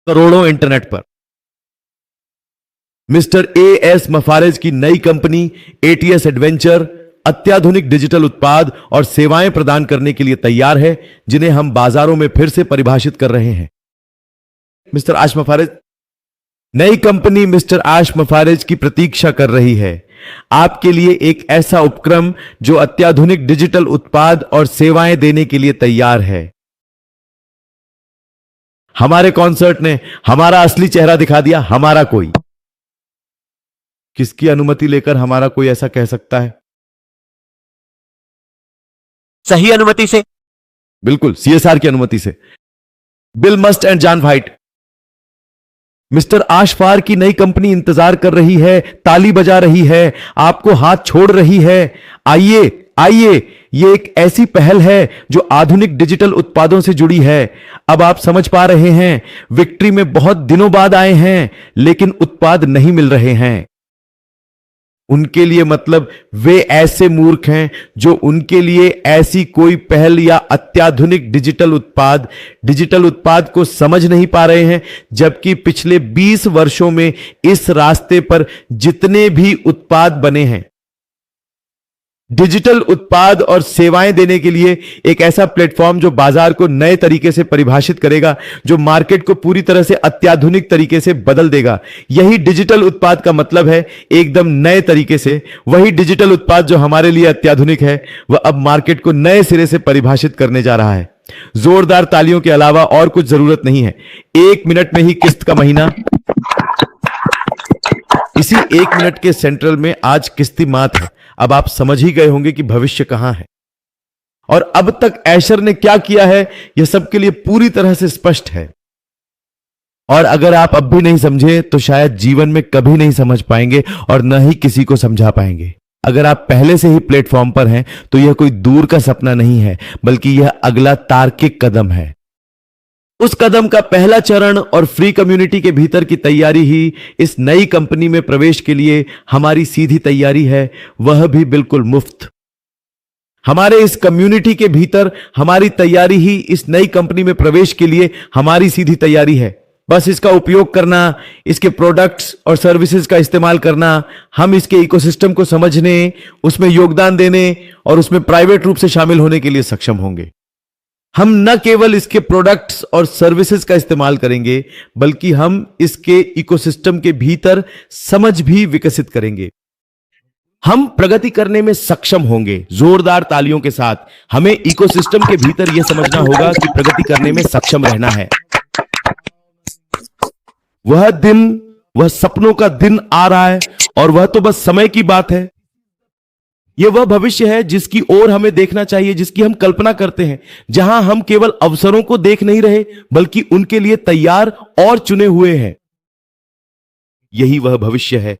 करोड़ों इंटरनेट पर। Mister as मफारेज की नई कंपनी एटीएस एडवेंचर अत्याधुनिक डिजिटल उत्पाद और सेवाएं प्रदान करने के लिए तैयार है, जिन्हें हम बाजारों में फिर से परिभाषित कर रहे हैं। मिस्टर आश मफारेज, नई कंपनी मिस्टर आश मफारेज की प्रतीक्षा कर रही है आपके लिए एक ऐसा उपक्रम जो अत्याधुनिक डिजिटल उत्पाद और सेवाएं देने के लिए तैयार है। हमारे कॉन्सर्ट ने हमारा असली चेहरा दिखा दिया। हमारा कोई, किसकी अनुमति लेकर हमारा कोई ऐसा कह सकता है? सही अनुमति से। बिल्कुल, सीएसआर की अनुमति से। Bill Must and John White. Mister Ashfar की नई कंपनी इंतजार कर रही है, ताली बजा रही है, आपको हाथ छोड़ रही है। आइए आइए, यह एक ऐसी पहल है जो आधुनिक डिजिटल उत्पादों से जुड़ी है। अब आप समझ पा रहे हैं, विक्ट्री में बहुत दिनों बाद आए हैं, लेकिन उत्पाद नहीं मिल रहे हैं। उनके लिए मतलब वे ऐसे मूर्ख हैं जो उनके लिए ऐसी कोई पहल या अत्याधुनिक डिजिटल उत्पाद को समझ नहीं पा रहे हैं, जबकि पिछले 20 वर्षों में इस रास्ते पर जितने भी उत्पाद बने हैं, डिजिटल उत्पाद और सेवाएं देने के लिए एक ऐसा प्लेटफॉर्म जो बाजार को नए तरीके से परिभाषित करेगा, जो मार्केट को पूरी तरह से अत्याधुनिक तरीके से बदल देगा। यही डिजिटल उत्पाद का मतलब है, एकदम नए तरीके से। वही डिजिटल उत्पाद जो हमारे लिए अत्याधुनिक है, वह अब मार्केट को नए सिरे से परिभाषित करने जा रहा है। जोरदार तालियों के अलावा और कुछ जरूरत नहीं है। 1 मिनट में ही किस्त का महीना। इसी 1 मिनट के सेंट्रल में आज किस्ती मात है। अब आप समझ ही गए होंगे कि भविष्य कहां है और अब तक एशर ने क्या किया है, यह सबके लिए पूरी तरह से स्पष्ट है। और अगर आप अब भी नहीं समझे तो शायद जीवन में कभी नहीं समझ पाएंगे और न ही किसी को समझा पाएंगे। अगर आप पहले से ही प्लेटफॉर्म पर हैं तो यह कोई दूर का सपना नहीं है, बल्कि यह अगला तार्किक कदम है। उस कदम का पहला चरण और फ्री कम्युनिटी के भीतर की तैयारी ही इस नई कंपनी में प्रवेश के लिए हमारी सीधी तैयारी है, वह भी बिल्कुल मुफ्त। हमारे इस कम्युनिटी के भीतर हमारी तैयारी ही इस नई कंपनी में प्रवेश के लिए हमारी सीधी तैयारी है। बस इसका उपयोग करना, इसके प्रोडक्ट्स और सर्विसेज का इस्तेमाल करना, हम इसके इकोसिस्टम को समझने, उसमें योगदान देने और उसमें प्राइवेट रूप से शामिल होने के लिए सक्षम होंगे। हम न केवल इसके प्रोडक्ट्स और सर्विसेज का इस्तेमाल करेंगे, बल्कि हम इसके इकोसिस्टम के भीतर समझ भी विकसित करेंगे। हम प्रगति करने में सक्षम होंगे। जोरदार तालियों के साथ हमें इकोसिस्टम के भीतर यह समझना होगा कि प्रगति करने में सक्षम रहना है। वह दिन, वह सपनों का दिन आ रहा है और वह तो बस समय की बात है। यह वह भविष्य है जिसकी ओर हमें देखना चाहिए, जिसकी हम कल्पना करते हैं, जहां हम केवल अवसरों को देख नहीं रहे, बल्कि उनके लिए तैयार और चुने हुए हैं। यही वह भविष्य है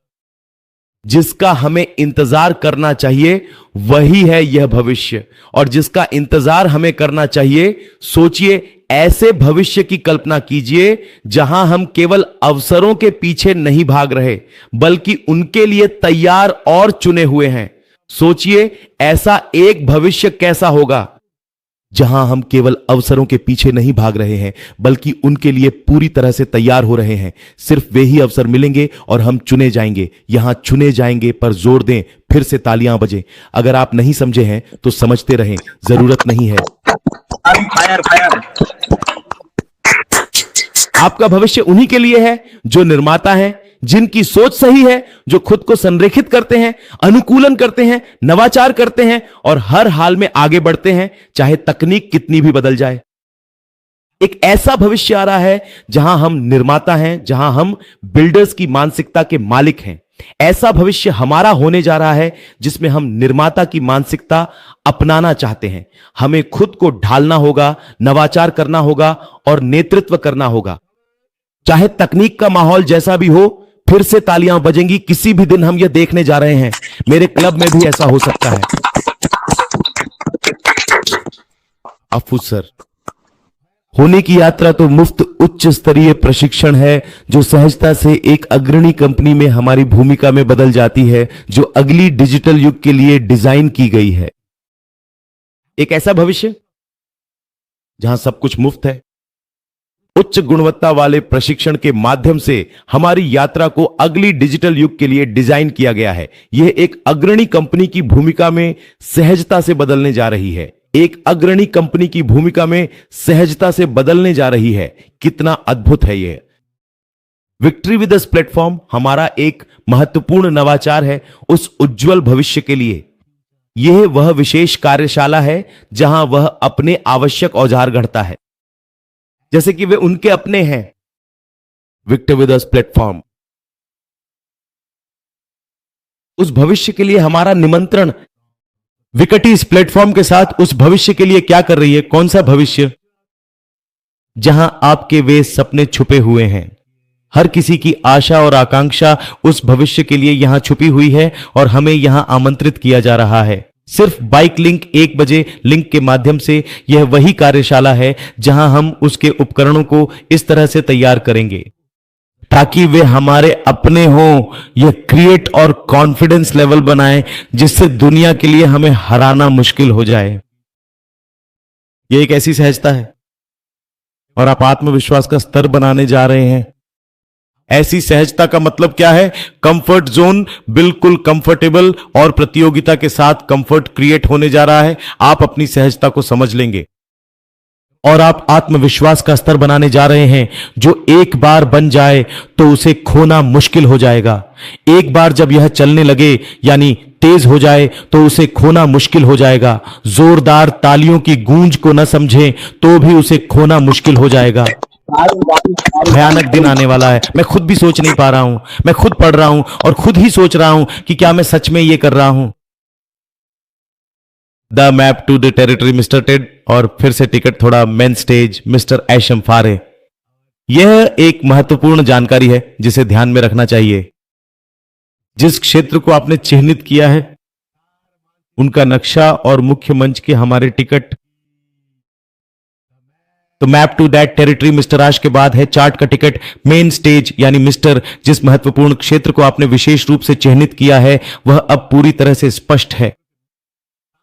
जिसका हमें इंतजार करना चाहिए। वही है यह भविष्य, और जिसका इंतजार हमें करना चाहिए। सोचिए, ऐसे भविष्य की कल्पना कीजिए जहां हम केवल अवसरों के पीछे नहीं भाग रहे, बल्कि उनके लिए तैयार और चुने हुए हैं। सोचिए, ऐसा एक भविष्य कैसा होगा जहां हम केवल अवसरों के पीछे नहीं भाग रहे हैं, बल्कि उनके लिए पूरी तरह से तैयार हो रहे हैं। सिर्फ वे ही अवसर मिलेंगे और हम चुने जाएंगे। यहां चुने जाएंगे पर जोर दें, फिर से तालियां बजें। अगर आप नहीं समझे हैं तो समझते रहें, जरूरत नहीं है। Fire fire. आपका भविष्य उन्हीं के लिए है जो निर्माता हैं, जिनकी सोच सही है, जो खुद को संरेखित करते हैं, अनुकूलन करते हैं, नवाचार करते हैं और हर हाल में आगे बढ़ते हैं, चाहे तकनीक कितनी भी बदल जाए। एक ऐसा भविष्य आ रहा है जहां हम निर्माता हैं, जहां हम बिल्डर्स की मानसिकता के मालिक हैं। ऐसा भविष्य हमारा होने जा रहा है जिसमें हम निर्माता की मानसिकता अपनाना चाहते हैं। हमें खुद को ढालना होगा, नवाचार करना होगा और नेतृत्व करना होगा। चाहे तकनीक का माहौल जैसा भी हो, फिर से तालियां बजेंगी। किसी भी दिन हम यह देखने जा रहे हैं। मेरे क्लब में भी ऐसा हो सकता है। अफूज सर, होने की यात्रा तो मुफ्त उच्च स्तरीय प्रशिक्षण है जो सहजता से एक अग्रणी कंपनी में हमारी भूमिका में बदल जाती है, जो अगली डिजिटल युग के लिए डिजाइन की गई है। एक ऐसा भविष्य जहां सब कुछ मुफ्त है, उच्च गुणवत्ता वाले प्रशिक्षण के माध्यम से हमारी यात्रा को अगली डिजिटल युग के लिए डिजाइन किया गया है। यह एक अग्रणी कंपनी की भूमिका में सहजता से बदलने जा रही है। एक अग्रणी कंपनी की भूमिका में सहजता से बदलने जा रही है। कितना अद्भुत है यह। विक्ट्री विद अस प्लेटफॉर्म हमारा एक महत्वपूर्ण नवाचार है उस उज्जवल भविष्य के लिए। यह वह विशेष कार्यशाला है जहां वह अपने आवश्यक औजार गढ़ता है, जैसे कि वे उनके अपने हैं। विक्ट्री विद अस प्लेटफॉर्म उस भविष्य के लिए हमारा निमंत्रण। विकटी इस प्लेटफॉर्म के साथ उस भविष्य के लिए क्या कर रही है? कौन सा भविष्य? जहां आपके वे सपने छुपे हुए हैं। हर किसी की आशा और आकांक्षा उस भविष्य के लिए यहां छुपी हुई है और हमें यहां आमंत्रित किया जा रहा है। सिर्फ बाइक लिंक 1 बजे लिंक के माध्यम से यह वही कार्यशाला है जहां हम उसके उपकरणों को इस तरह से तैयार करेंगे ताकि वे हमारे अपने हों। यह क्रिएट और कॉन्फिडेंस लेवल बनाए जिससे दुनिया के लिए हमें हराना मुश्किल हो जाए। यह एक ऐसी सहजता है और आप आत्मविश्वास का स्तर बनाने जा रहे हैं। ऐसी सहजता का मतलब क्या है? कंफर्ट जोन बिल्कुल कंफर्टेबल और प्रतियोगिता के साथ कंफर्ट क्रिएट होने जा रहा है। आप अपनी सहजता को समझ लेंगे और आप आत्मविश्वास का स्तर बनाने जा रहे हैं जो एक बार बन जाए तो उसे खोना मुश्किल हो जाएगा। एक बार जब यह चलने लगे यानी तेज हो जाए तो उसे खोना मुश्किल हो जाएगा। जोरदार तालियों की गूंज को न समझें तो भी उसे खोना मुश्किल हो जाएगा। भयानक दिन आने वाला है। मैं खुद भी सोच नहीं पा रहा हूं। मैं खुद पढ़ रहा हूं और खुद ही सोच रहा हूं कि क्या मैं सच में ये कर रहा हूं। The map to the territory mister Ted और फिर से टिकट थोड़ा मेन स्टेज मिस्टर एशम फारे। यह एक महत्वपूर्ण जानकारी है जिसे ध्यान में रखना चाहिए। जिस क्षेत्र को आपने चिन्हित किया है उनका नक्शा और मुख्य मंच के हमारे टिकट। तो map to that territory mister Ash के बाद है चार्ट का टिकट मेन स्टेज यानी मिस्टर। जिस महत्वपूर्ण क्षेत्र को आपने विशेष रूप से चिन्हित किया है वह अब पूरी तरह से स्पष्ट है।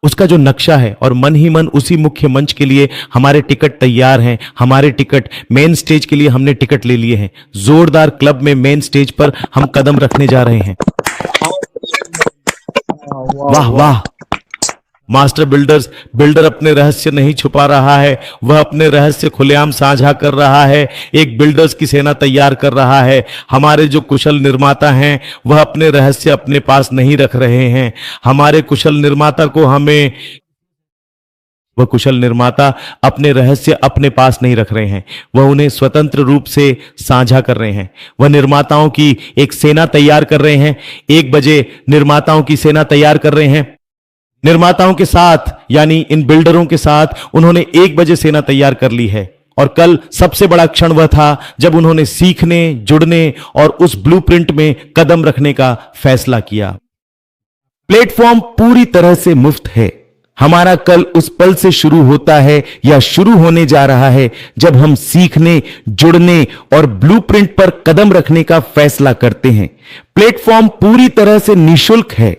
उसका जो नक्शा है और मन ही मन उसी मुख्य मंच के लिए हमारे टिकट तैयार हैं। हमारे टिकट मेन स्टेज के लिए हमने टिकट ले लिए हैं। जोरदार क्लब में मेन स्टेज पर हम कदम रखने जा रहे हैं। वाह वाह। मास्टर बिल्डर अपने रहस्य नहीं छुपा रहा है, वह अपने रहस्य खुलेआम साझा कर रहा है। एक बिल्डर्स की सेना तैयार कर रहा है। हमारे जो कुशल निर्माता हैं वह अपने रहस्य अपने पास नहीं रख रहे हैं। हमारे कुशल निर्माता को वह कुशल निर्माता अपने रहस्य अपने पास नहीं रख रहे हैं, वह उन्हें स्वतंत्र रूप से साझा कर रहे हैं। वह निर्माताओं की एक सेना तैयार कर रहे हैं। 1 बजे निर्माताओं की सेना तैयार कर रहे हैं। निर्माताओं के साथ यानी इन बिल्डरों के साथ उन्होंने 1 बजे सेना तैयार कर ली है। और कल सबसे बड़ा क्षण वह था जब उन्होंने सीखने, जुड़ने और उस ब्लूप्रिंट में कदम रखने का फैसला किया। प्लेटफॉर्म पूरी तरह से मुफ्त है। हमारा कल उस पल से शुरू होता है या शुरू होने जा रहा है जब हम सीखने, जुड़ने और ब्लूप्रिंट पर कदम रखने का फैसला करते हैं। प्लेटफॉर्म पूरी तरह से निःशुल्क है।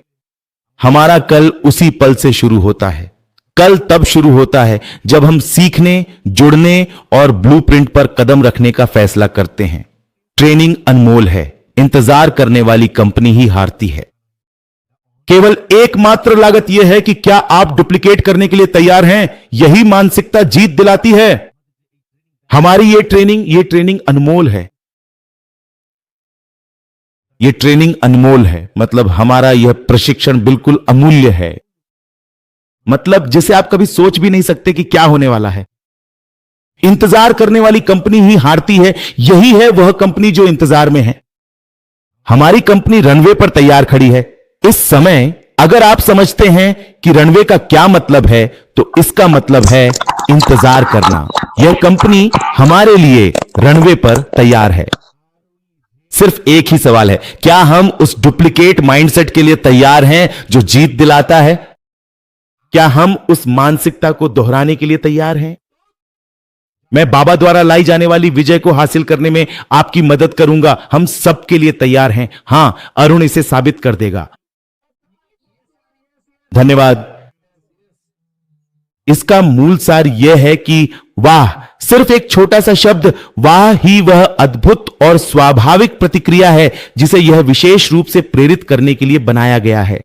हमारा कल उसी पल से शुरू होता है। कल तब शुरू होता है जब हम सीखने, जुड़ने और ब्लूप्रिंट पर कदम रखने का फैसला करते हैं। ट्रेनिंग अनमोल है। इंतजार करने वाली कंपनी ही हारती है। केवल एकमात्र लागत यह है कि क्या आप डुप्लीकेट करने के लिए तैयार हैं। यही मानसिकता जीत दिलाती है। हमारी ये ट्रेनिंग अनमोल है। यह ट्रेनिंग अनमोल है मतलब हमारा यह प्रशिक्षण बिल्कुल अमूल्य है। मतलब जिसे आप कभी सोच भी नहीं सकते कि क्या होने वाला है। इंतजार करने वाली कंपनी ही हारती है। यही है वह कंपनी जो इंतजार में है। हमारी कंपनी रनवे पर तैयार खड़ी है। इस समय अगर आप समझते हैं कि रनवे का क्या मतलब है तो इसका मतलब है इंतजार करना। यह कंपनी हमारे लिए रनवे पर तैयार है। सिर्फ एक ही सवाल है, क्या हम उस डुप्लीकेट माइंडसेट के लिए तैयार हैं जो जीत दिलाता है? क्या हम उस मानसिकता को दोहराने के लिए तैयार हैं? मैं बाबा द्वारा लाई जाने वाली विजय को हासिल करने में आपकी मदद करूंगा। हम सबके लिए तैयार हैं। हां, अरुण इसे साबित कर देगा। धन्यवाद। इसका मूल सार यह है कि वाह, सिर्फ एक छोटा सा शब्द वाह ही वह अद्भुत और स्वाभाविक प्रतिक्रिया है जिसे यह विशेष रूप से प्रेरित करने के लिए बनाया गया है।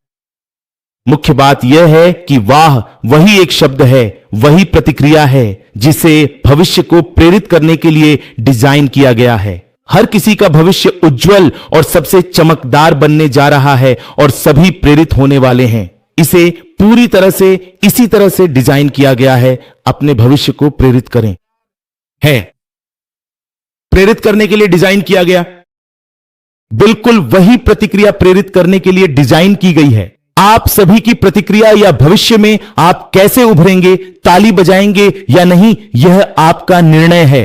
मुख्य बात यह है कि वाह वही एक शब्द है, वही प्रतिक्रिया है जिसे भविष्य को प्रेरित करने के लिए डिजाइन किया गया है। हर किसी का भविष्य उज्जवल और सबसे चमकदार बनने जा रहा है और सभी प्रेरित होने वाले हैं। इसे पूरी तरह से इसी तरह से डिजाइन किया गया है, अपने भविष्य को प्रेरित करें। है प्रेरित करने के लिए डिजाइन किया गया, बिल्कुल वही प्रतिक्रिया प्रेरित करने के लिए डिजाइन की गई है। आप सभी की प्रतिक्रिया या भविष्य में आप कैसे उभरेंगे, ताली बजाएंगे या नहीं, यह आपका निर्णय है।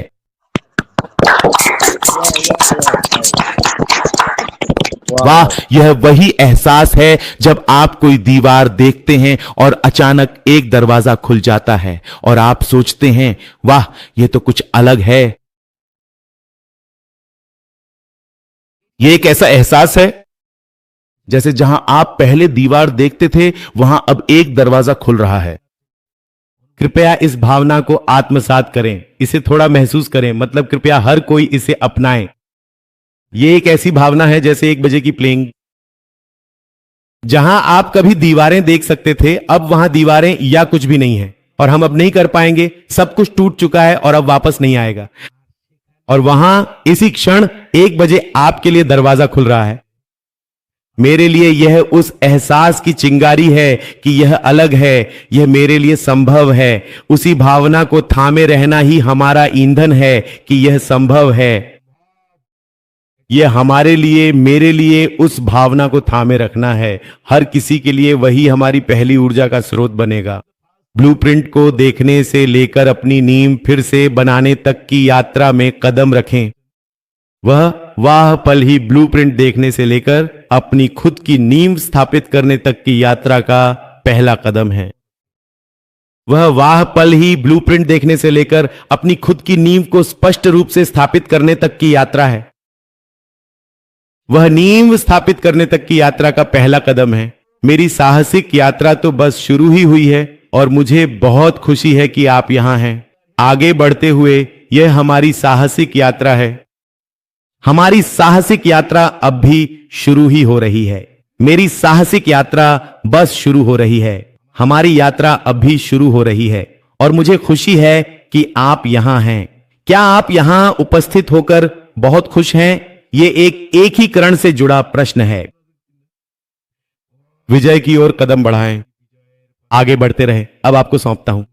वाह, यह वही एहसास है जब आप कोई दीवार देखते हैं और अचानक एक दरवाजा खुल जाता है और आप सोचते हैं वाह, यह तो कुछ अलग है। यह एक ऐसा एहसास है जैसे जहां आप पहले दीवार देखते थे वहां अब एक दरवाजा खुल रहा है। कृपया इस भावना को आत्मसात करें, इसे थोड़ा महसूस करें, मतलब कृपया हर कोई इसे अपनाएं। यह एक ऐसी भावना है जैसे 1 बजे की प्लेइंग। जहां आप कभी दीवारें देख सकते थे, अब वहां दीवारें या कुछ भी नहीं है और हम अब नहीं कर पाएंगे, सब कुछ टूट चुका है और अब वापस नहीं आएगा। और वहां इसी क्षण 1 बजे आपके लिए दरवाजा खुल रहा है। मेरे लिए यह उस एहसास की चिंगारी है कि यह अलग है, यह मेरे लिए संभव है। उसी भावना को थामे रहना ही हमारा ईंधन है कि यह संभव है। यह हमारे लिए, मेरे लिए उस भावना को थामे रखना है। हर किसी के लिए वही हमारी पहली ऊर्जा का स्रोत बनेगा। ब्लूप्रिंट को देखने से लेकर अपनी नींव फिर से बनाने तक की यात्रा में कदम रखें। वाह पल ही ब्लूप्रिंट देखने से लेकर अपनी खुद की नींव स्थापित करने तक की यात्रा का पहला कदम है। वाह पल ही ब्लूप्रिंट देखने से लेकर अपनी खुद की नींव को स्पष्ट रूप से स्थापित करने तक की यात्रा है। वह नींव स्थापित करने तक की यात्रा का पहला कदम है। मेरी साहसिक यात्रा तो बस शुरू ही हुई है और मुझे बहुत खुशी है कि आप यहां हैं। आगे बढ़ते हुए यह हमारी साहसिक यात्रा है। हमारी साहसिक यात्रा अब भी शुरू ही हो रही है। मेरी साहसिक यात्रा बस शुरू हो रही है। हमारी यात्रा अब भी शुरू हो रही है और मुझे खुशी है कि आप यहां हैं। क्या आप यहां उपस्थित होकर बहुत खुश हैं? यह एक ही करण से जुड़ा प्रश्न है। विजय की ओर कदम बढ़ाएं, आगे बढ़ते रहे। अब आपको सौंपता हूं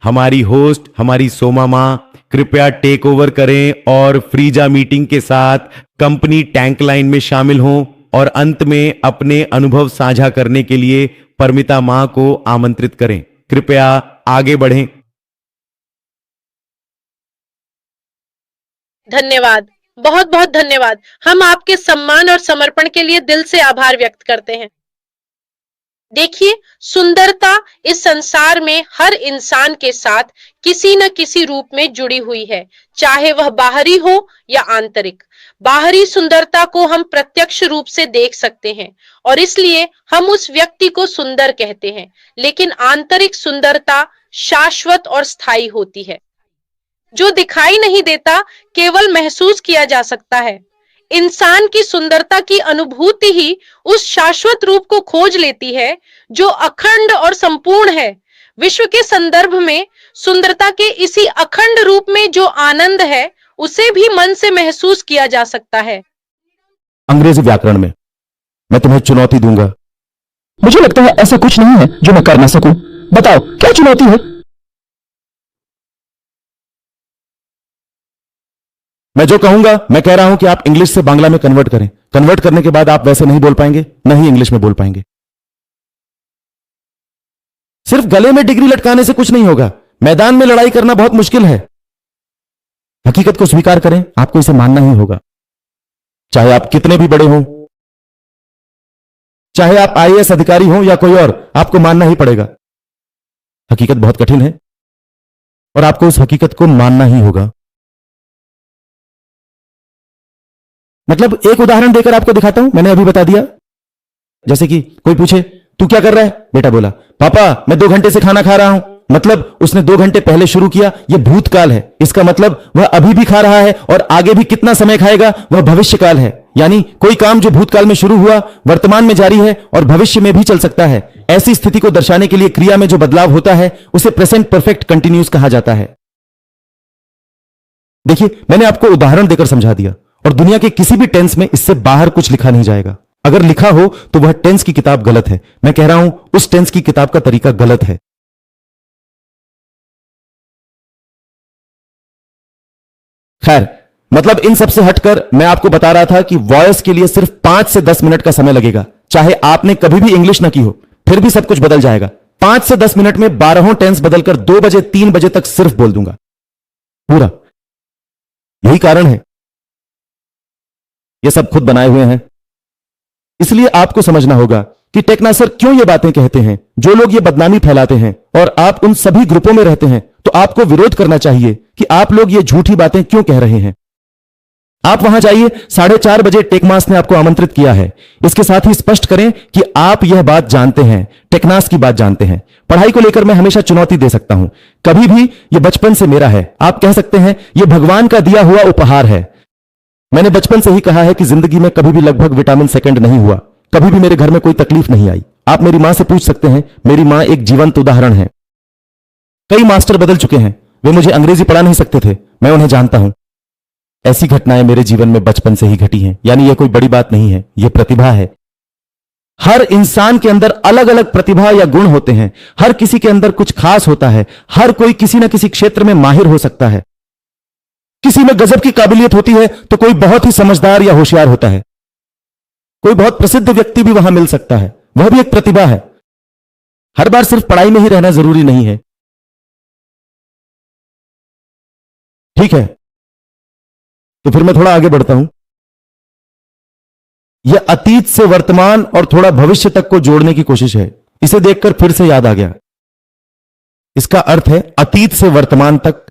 हमारी होस्ट, हमारी सोमा मां। कृपया टेक ओवर करें और फ्रीजा मीटिंग के साथ कंपनी टैंक लाइन में शामिल हों और अंत में अपने अनुभव साझा करने के लिए परमिता मां को आमंत्रित करें। कृपया आगे बढ़ें। धन्यवाद, बहुत बहुत धन्यवाद। हम आपके सम्मान और समर्पण के लिए दिल से आभार व्यक्त करते हैं। देखिए, सुंदरता इस संसार में हर इंसान के साथ किसी न किसी रूप में जुड़ी हुई है, चाहे वह बाहरी हो या आंतरिक। बाहरी सुंदरता को हम प्रत्यक्ष रूप से देख सकते हैं और इसलिए हम उस व्यक्ति को सुंदर कहते हैं, लेकिन आंतरिक सुंदरता शाश्वत और स्थायी होती है। जो दिखाई नहीं देता, केवल महसूस किया जा सकता है। इंसान की सुंदरता की अनुभूति ही उस शाश्वत रूप को खोज लेती है जो अखंड और संपूर्ण है। विश्व के संदर्भ में सुंदरता के इसी अखंड रूप में जो आनंद है, उसे भी मन से महसूस किया जा सकता है। अंग्रेजी व्याकरण में मैं तुम्हें चुनौती दूंगा। मुझे लगता है ऐसा कुछ नहीं है जो मैं कर ना सकूं। बताओ क्या चुनौती है? मैं जो कहूंगा, मैं कह रहा हूं कि आप इंग्लिश से बांग्ला में कन्वर्ट करें। कन्वर्ट करने के बाद आप वैसे नहीं बोल पाएंगे, न ही इंग्लिश में बोल पाएंगे। सिर्फ गले में डिग्री लटकाने से कुछ नहीं होगा। मैदान में लड़ाई करना बहुत मुश्किल है। हकीकत को स्वीकार करें, आपको इसे मानना ही होगा। चाहे आप कितने भी बड़े हों, चाहे आप आईएएस अधिकारी हों या कोई और, आपको मानना ही पड़ेगा। हकीकत बहुत कठिन है और आपको उस हकीकत को मानना ही होगा। मतलब एक उदाहरण देकर आपको दिखाता हूं। मैंने अभी बता दिया। जैसे कि कोई पूछे तू क्या कर रहा है? बेटा बोला, पापा मैं 2 घंटे से खाना खा रहा हूं। मतलब उसने 2 घंटे पहले शुरू किया, यह भूतकाल है। इसका मतलब वह अभी भी खा रहा है और आगे भी कितना समय खाएगा वह भविष्यकाल है। यानी कोई काम जो भूतकाल में शुरू हुआ वर्तमान में जारी है और भविष्य में भी चल सकता है। ऐसी स्थिति को दर्शाने के लिए क्रिया में जो बदलाव होता है उसे प्रेजेंट परफेक्ट कंटिन्यूस कहा जाता है। देखिए, मैंने आपको उदाहरण देकर समझा दिया और दुनिया के किसी भी टेंस में इससे बाहर कुछ लिखा नहीं जाएगा। अगर लिखा हो तो वह टेंस की किताब गलत है। मैं कह रहा हूं उस टेंस की किताब का तरीका गलत है। खैर, मतलब इन सब से हटकर मैं आपको बता रहा था कि वॉइस के लिए सिर्फ 5 से 10 मिनट का समय लगेगा। चाहे आपने कभी भी इंग्लिश ना की हो, फिर भी सब कुछ बदल जाएगा। 5 से 10 मिनट में 12 टेंस बदलकर 2 बजे 3 बजे तक सिर्फ बोल दूंगा पूरा। यही कारण है, ये सब खुद बनाए हुए हैं। इसलिए आपको समझना होगा कि टेक्नासर क्यों ये बातें कहते हैं। जो लोग ये बदनामी फैलाते हैं और आप उन सभी ग्रुपों में रहते हैं, तो आपको विरोध करना चाहिए कि आप लोग ये झूठी बातें क्यों कह रहे हैं। आप वहां जाइए, 4:30 बजे टेकमास ने आपको आमंत्रित किया है। इसके साथ ही स्पष्ट करें कि आप यह बात जानते हैं, टेकनास की बात जानते हैं। पढ़ाई को लेकर मैं हमेशा चुनौती दे सकता हूं, कभी भी यह बचपन से मेरा है। आप कह सकते हैं यह भगवान का दिया हुआ उपहार है। मैंने बचपन से ही कहा है कि जिंदगी में कभी भी लगभग विटामिन सेकंड नहीं हुआ, कभी भी मेरे घर में कोई तकलीफ नहीं आई। आप मेरी मां से पूछ सकते हैं, मेरी मां एक जीवंत उदाहरण है। कई मास्टर बदल चुके हैं, वे मुझे अंग्रेजी पढ़ा नहीं सकते थे, मैं उन्हें जानता हूं। ऐसी घटनाएं मेरे जीवन में बचपन से ही घटी हैं। यानी यह कोई बड़ी बात नहीं है, यह प्रतिभा है। हर इंसान के अंदर अलग अलग प्रतिभा या गुण होते हैं। हर किसी के अंदर कुछ खास होता है। हर कोई किसी न किसी क्षेत्र में माहिर हो सकता है। किसी में गजब की काबिलियत होती है तो कोई बहुत ही समझदार या होशियार होता है। कोई बहुत प्रसिद्ध व्यक्ति भी वहां मिल सकता है, वह भी एक प्रतिभा है। हर बार सिर्फ पढ़ाई में ही रहना जरूरी नहीं है। ठीक है, तो फिर मैं थोड़ा आगे बढ़ता हूं। यह अतीत से वर्तमान और थोड़ा भविष्य तक को जोड़ने की कोशिश है। इसे देखकर फिर से याद आ गया। इसका अर्थ है अतीत से वर्तमान तक